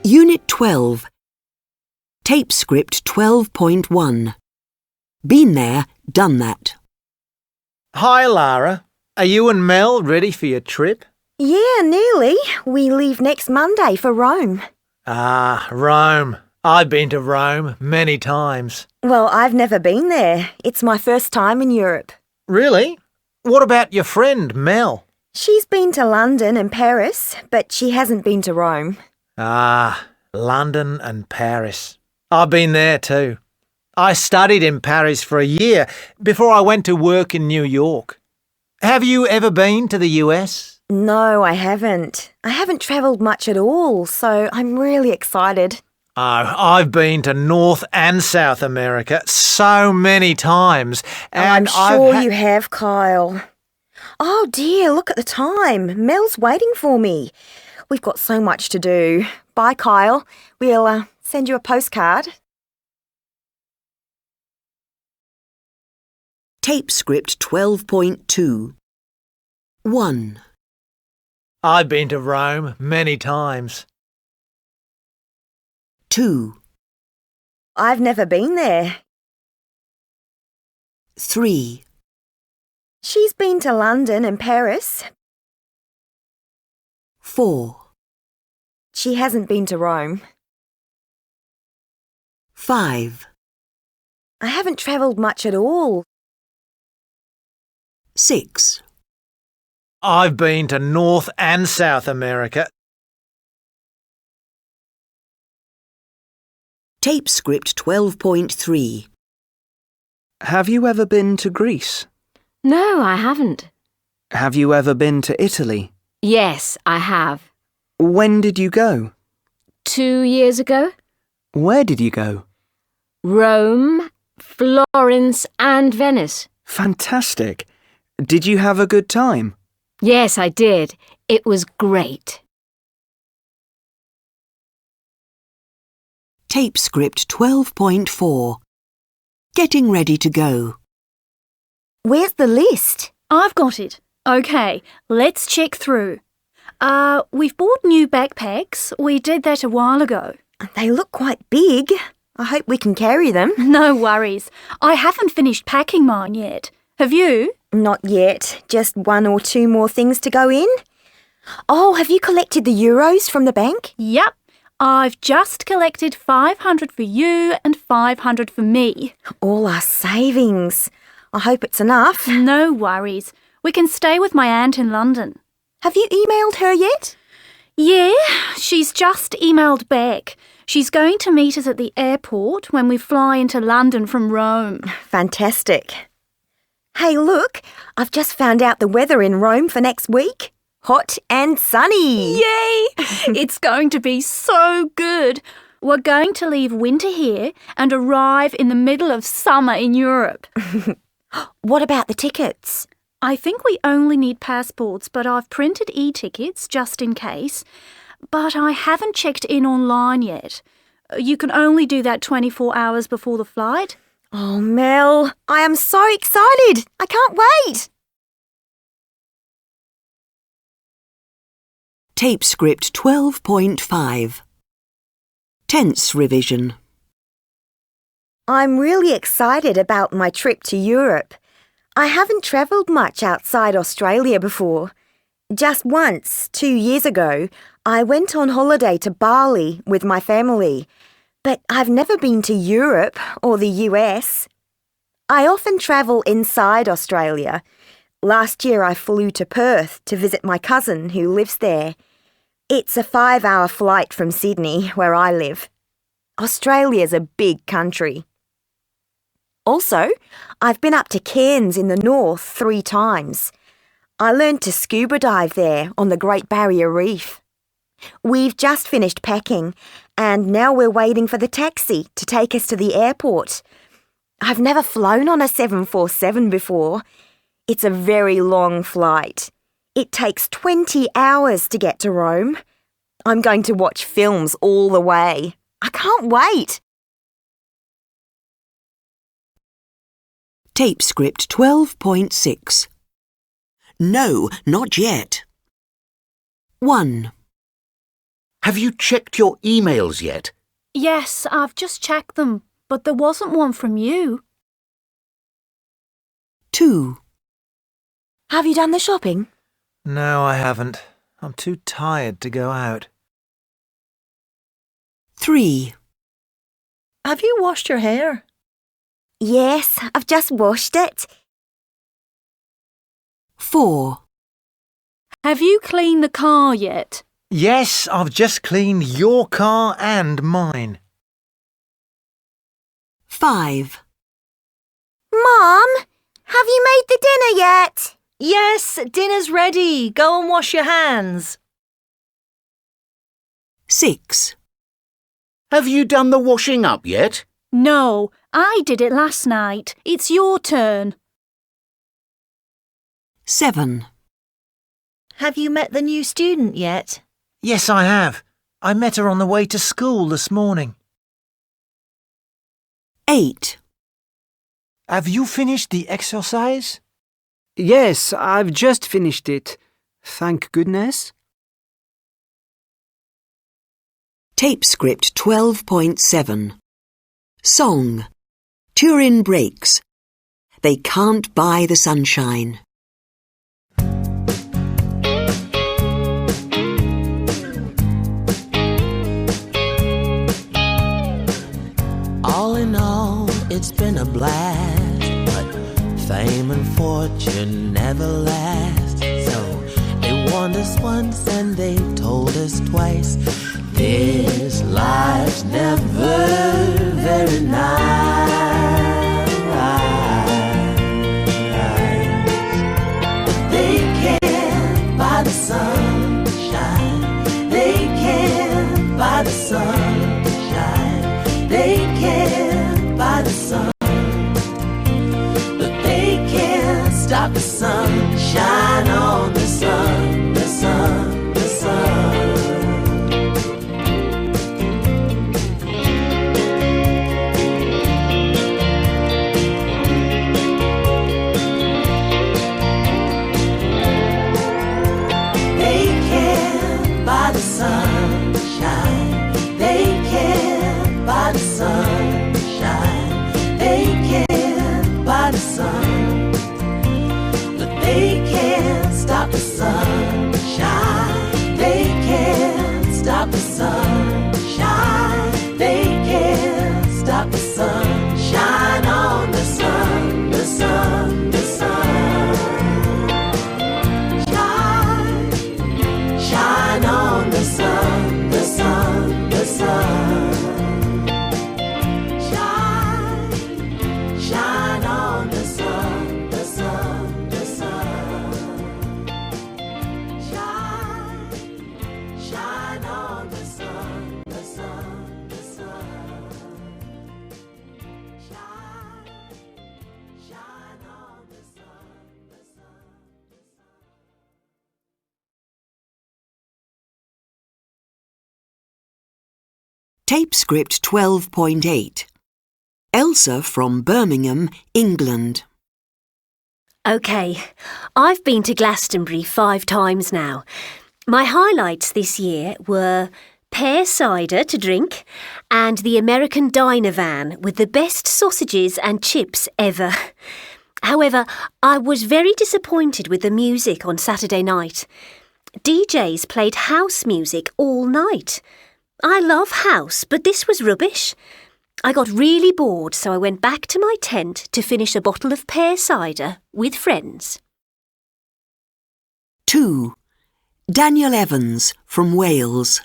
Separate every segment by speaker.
Speaker 1: Unit 12. Tape script 12.1. Been there, done that.
Speaker 2: Hi, Lara. Are you and Mel ready for your trip?
Speaker 3: Yeah, nearly. We leave next Monday for Rome.
Speaker 2: Ah, Rome. I've been to Rome many times.
Speaker 3: Well, I've never been there. It's my first time in Europe.
Speaker 2: Really? What about your friend, Mel?
Speaker 3: She's been to London and Paris, but she hasn't been to Rome.
Speaker 2: Ah, London and Paris. I've been there too. I studied in Paris for a year before I went to work in New York. Have you ever been to the US?
Speaker 3: No, I haven't. I haven't travelled much at all, so I'm really excited.
Speaker 2: Oh, I've been to North and South America so many times.
Speaker 3: I'm
Speaker 2: And
Speaker 3: sure you have, Kyle. Oh dear, look at the time. Mel's waiting for me. We've got so much to do. Bye, Kyle. We'll send you a postcard.
Speaker 1: Tape script 12.2. 1.
Speaker 2: I've been to Rome many times.
Speaker 1: 2.
Speaker 3: I've never been there.
Speaker 1: 3.
Speaker 3: She's been to London and Paris.
Speaker 1: 4.
Speaker 3: She hasn't been to Rome.
Speaker 1: 5.
Speaker 3: I haven't travelled much at all.
Speaker 1: 6.
Speaker 2: I've been to North and South America.
Speaker 1: Tape script 12.3.
Speaker 4: Have you ever been to Greece?
Speaker 5: No, I haven't.
Speaker 4: Have you ever been to Italy?
Speaker 5: Yes, I have.
Speaker 4: When did you go?
Speaker 5: 2 years ago.
Speaker 4: Where did you go?
Speaker 5: Rome, Florence and Venice.
Speaker 4: Fantastic. Did you have a good time?
Speaker 5: Yes, I did. It was great.
Speaker 1: Tape script 12.4. Getting ready to go.
Speaker 3: Where's the list?
Speaker 6: I've got it. OK, let's check through. We've bought new backpacks. We did that a while ago.
Speaker 3: They look quite big. I hope we can carry them.
Speaker 6: No worries. I haven't finished packing mine yet. Have you?
Speaker 3: Not yet. Just 1 or 2 more things to go in. Oh, have you collected the euros from the bank?
Speaker 6: Yep. I've just collected 500 for you and 500 for me.
Speaker 3: All our savings. I hope it's enough.
Speaker 6: No worries. We can stay with my aunt in London.
Speaker 3: Have you emailed her yet?
Speaker 6: Yeah, she's just emailed back. She's going to meet us at the airport when we fly into London from Rome.
Speaker 3: Fantastic. Hey, look, I've just found out the weather in Rome for next week. Hot and sunny.
Speaker 6: Yay! It's going to be so good. We're going to leave winter here and arrive in the middle of summer in Europe.
Speaker 3: What about the tickets?
Speaker 6: I think we only need passports, but I've printed e-tickets just in case. But I haven't checked in online yet. You can only do that 24 hours before the flight.
Speaker 3: Oh, Mel, I am so excited. I can't wait.
Speaker 1: Tape script 12.5. Tense revision.
Speaker 3: I'm really excited about my trip to Europe. I haven't travelled much outside Australia before. Just once, 2 years ago, I went on holiday to Bali with my family, but I've never been to Europe or the US. I often travel inside Australia. Last year I flew to Perth to visit my cousin who lives there. It's a 5-hour flight from Sydney, where I live. Australia's a big country. Also, I've been up to Cairns in the north 3 times. I learned to scuba dive there on the Great Barrier Reef. We've just finished packing and now we're waiting for the taxi to take us to the airport. I've never flown on a 747 before. It's a very long flight. It takes 20 hours to get to Rome. I'm going to watch films all the way. I can't wait.
Speaker 1: Tape script 12.6. No, not yet. 1.
Speaker 7: Have you checked your emails yet?
Speaker 6: Yes, I've just checked them, but there wasn't one from you.
Speaker 1: 2.
Speaker 3: Have you done the shopping?
Speaker 2: No, I haven't. I'm too tired to go out.
Speaker 1: 3.
Speaker 8: Have you washed your hair?
Speaker 3: Yes, I've just washed it.
Speaker 1: 4.
Speaker 6: Have you cleaned the car yet?
Speaker 2: Yes, I've just cleaned your car and mine.
Speaker 1: 5.
Speaker 3: Mom, have you made the dinner yet?
Speaker 8: Yes, dinner's ready. Go and wash your hands.
Speaker 1: 6.
Speaker 7: Have you done the washing up yet?
Speaker 6: No, I did it last night. It's your turn.
Speaker 1: 7.
Speaker 8: Have you met the new student yet?
Speaker 2: Yes, I have. I met her on the way to school this morning.
Speaker 1: 8.
Speaker 2: Have you finished the exercise?
Speaker 4: Yes, I've just finished it. Thank goodness.
Speaker 1: Tape script 12.7. Song. Turin breaks. They can't buy the sunshine.
Speaker 9: All in all, it's been a blast, but fame and fortune never last. So they warned us once and they told us twice. This life's never very nice. But they can't buy the sunshine. They can't buy the sunshine. They can't buy the sun. But they can't stop the sunshine on the sun, the sun, the sun. Sunshine, they can't buy the sunshine. They can't buy the sun, but they can't stop the sunshine. They can't stop the sunshine. They can't stop the sunshine on the sun, the sun, the sun. Shine on the sun, the sun, the sun. Shine on the sun, the sun, the sun. Shine on the sun, the sun, the sun. Shine on the sun, the sun.
Speaker 1: Tape script 12.8. Elsa from Birmingham, England.
Speaker 10: OK, I've been to Glastonbury 5 times now. My highlights this year were pear cider to drink and the American diner van with the best sausages and chips ever. However, I was very disappointed with the music on Saturday night. DJs played house music all night. I love house, but this was rubbish. I got really bored, so I went back to my tent to finish a bottle of pear cider with friends.
Speaker 1: 2. Daniel Evans from Wales.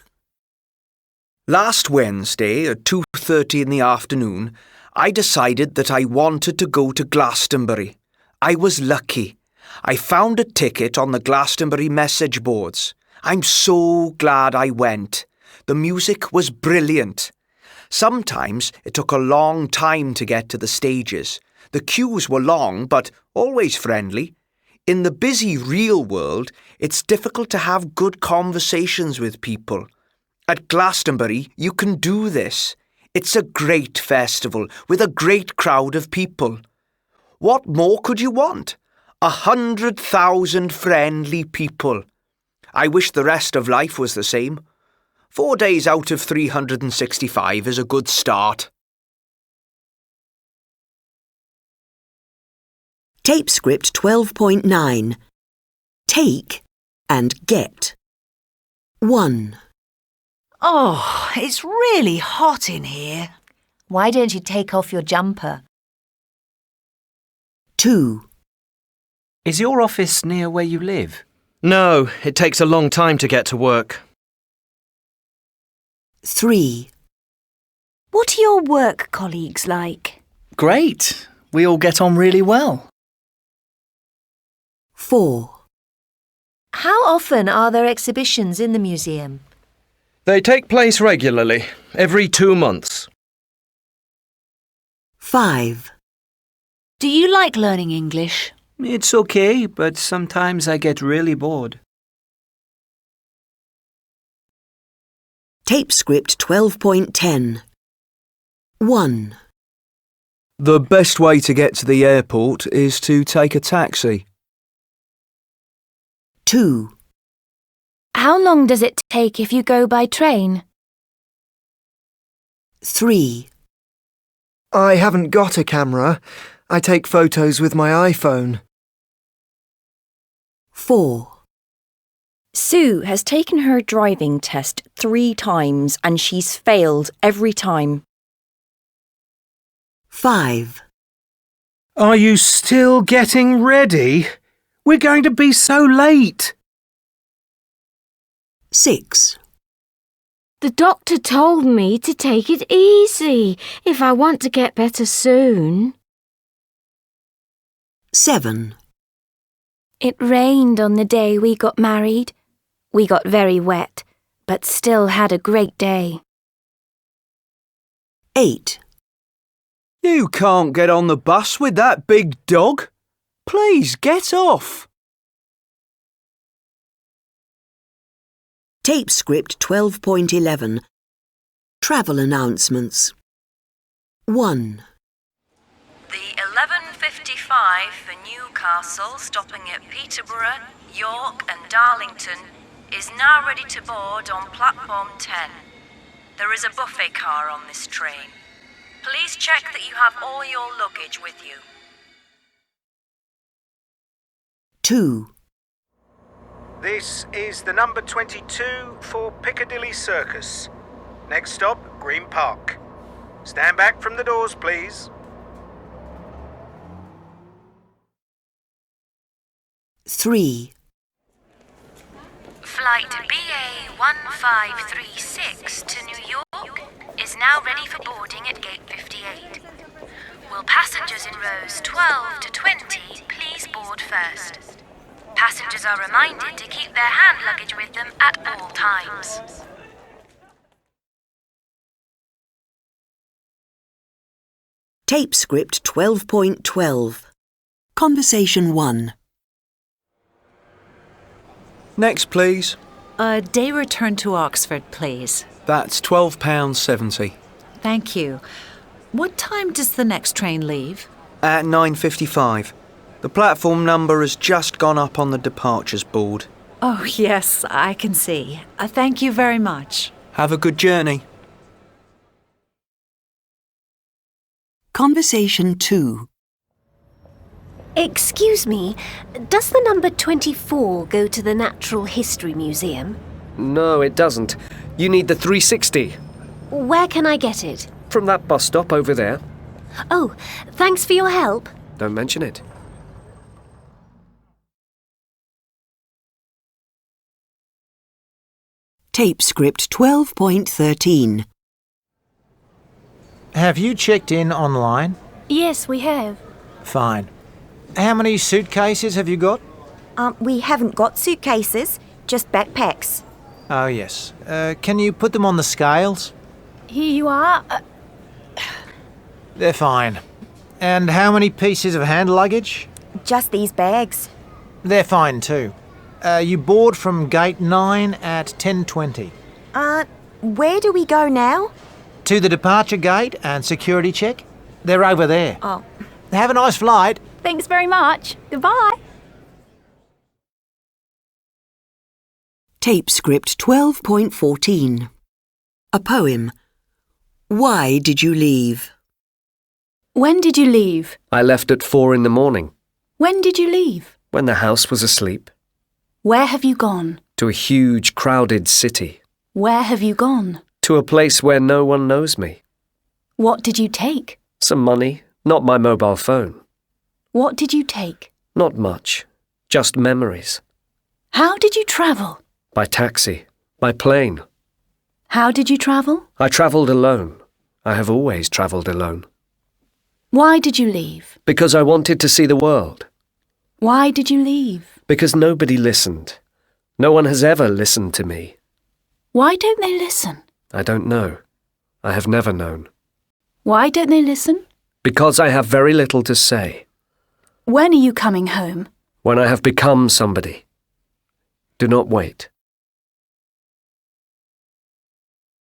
Speaker 4: Last Wednesday at 2:30 in the afternoon, I decided that I wanted to go to Glastonbury. I was lucky. I found a ticket on the Glastonbury message boards. I'm so glad I went. The music was brilliant. Sometimes it took a long time to get to the stages. The queues were long, but always friendly. In the busy real world, it's difficult to have good conversations with people. At Glastonbury, you can do this. It's a great festival with a great crowd of people. What more could you want? 100,000 friendly people. I wish the rest of life was the same. 4 days out of 365 is a good start.
Speaker 1: Tape script 12.9. Take and get. 1,
Speaker 8: Oh, it's really hot in here. Why don't you take off your jumper?
Speaker 1: 2,
Speaker 11: Is your office near where you live?
Speaker 12: No, it takes a long time to get to work.
Speaker 1: 3,
Speaker 3: What are your work colleagues like?
Speaker 13: Great. We all get on really well.
Speaker 1: 4,
Speaker 8: How often are there exhibitions in the museum?
Speaker 12: They take place regularly, every 2 months.
Speaker 1: 5,
Speaker 8: Do you like learning English?
Speaker 11: It's okay, but sometimes I get really bored.
Speaker 1: Tape script 12.10. 1,
Speaker 4: The best way to get to the airport is to take a taxi.
Speaker 1: 2,
Speaker 3: How long does it take if you go by train?
Speaker 1: 3,
Speaker 14: I haven't got a camera. I take photos with my iPhone.
Speaker 1: 4,
Speaker 3: Sue has taken her driving test 3 times and she's failed every time.
Speaker 1: 5,
Speaker 2: Are you still getting ready? We're going to be so late.
Speaker 1: 6,
Speaker 5: The doctor told me to take it easy if I want to get better soon.
Speaker 1: 7,
Speaker 3: It rained on the day we got married. We got very wet, but still had a great day.
Speaker 1: 8,
Speaker 4: You can't get on the bus with that big dog. Please get off.
Speaker 1: Tape script 12.11. Travel announcements. 1,
Speaker 15: The 11:55 for Newcastle stopping at Peterborough, York and Darlington is now ready to board on platform 10. There is a buffet car on this train. Please check that you have all your luggage with you.
Speaker 1: 2,
Speaker 2: This is the number 22 for Piccadilly Circus. Next stop, Green Park. Stand back from the doors, please.
Speaker 1: 3,
Speaker 15: Flight BA 1536 to New York is now ready for boarding at gate 58. Will passengers in rows 12 to 20 please board first? Passengers are reminded to keep their hand luggage with them at all times.
Speaker 1: Tape script 12.12. Conversation 1.
Speaker 4: Next, please.
Speaker 16: A day return to Oxford, please.
Speaker 4: That's £12.70.
Speaker 16: Thank you. What time does the next train leave?
Speaker 4: At 9:55. The platform number has just gone up on the departures board.
Speaker 16: Oh, yes, I can see. Thank you very much.
Speaker 4: Have a good journey.
Speaker 1: Conversation 2.
Speaker 10: Excuse me, does the number 24 go to the Natural History Museum?
Speaker 12: No, it doesn't. You need the 360.
Speaker 10: Where can I get it?
Speaker 12: From that bus stop over there.
Speaker 10: Oh, thanks for your help.
Speaker 12: Don't mention it.
Speaker 1: Tape script 12.13.
Speaker 2: Have you checked in online?
Speaker 3: Yes, we have.
Speaker 2: Fine. How many suitcases have you got?
Speaker 3: We haven't got suitcases, just backpacks.
Speaker 2: Oh, yes. Can you put them on the scales?
Speaker 3: Here you are.
Speaker 2: They're fine. And how many pieces of hand luggage?
Speaker 3: Just these bags.
Speaker 2: They're fine too. You board from gate 9 at 10:20.
Speaker 3: Where do we go now?
Speaker 2: To the departure gate and security check. They're over there.
Speaker 3: Oh.
Speaker 2: Have a nice flight.
Speaker 3: Thanks very much. Goodbye.
Speaker 1: Tape script 12.14. A poem. Why did you leave?
Speaker 6: When did you leave?
Speaker 17: I left at 4 in the morning,
Speaker 6: When did you leave?
Speaker 17: when the house was asleep.
Speaker 6: Where have you gone?
Speaker 17: To a huge, crowded city.
Speaker 6: Where have you gone?
Speaker 17: To a place where no one knows me.
Speaker 6: What did you take?
Speaker 17: Some money, not my mobile phone.
Speaker 6: What did you take?
Speaker 17: Not much, just memories.
Speaker 6: How did you travel?
Speaker 17: By taxi, by plane.
Speaker 6: How did you travel?
Speaker 17: I travelled alone. I have always travelled alone.
Speaker 6: Why did you leave?
Speaker 17: Because I wanted to see the world.
Speaker 6: Why did you leave?
Speaker 17: Because nobody listened. No one has ever listened to me.
Speaker 6: Why don't they listen?
Speaker 17: I don't know. I have never known.
Speaker 6: Why don't they listen?
Speaker 17: Because I have very little to say.
Speaker 6: When are you coming home?
Speaker 17: When I have become somebody. Do not wait.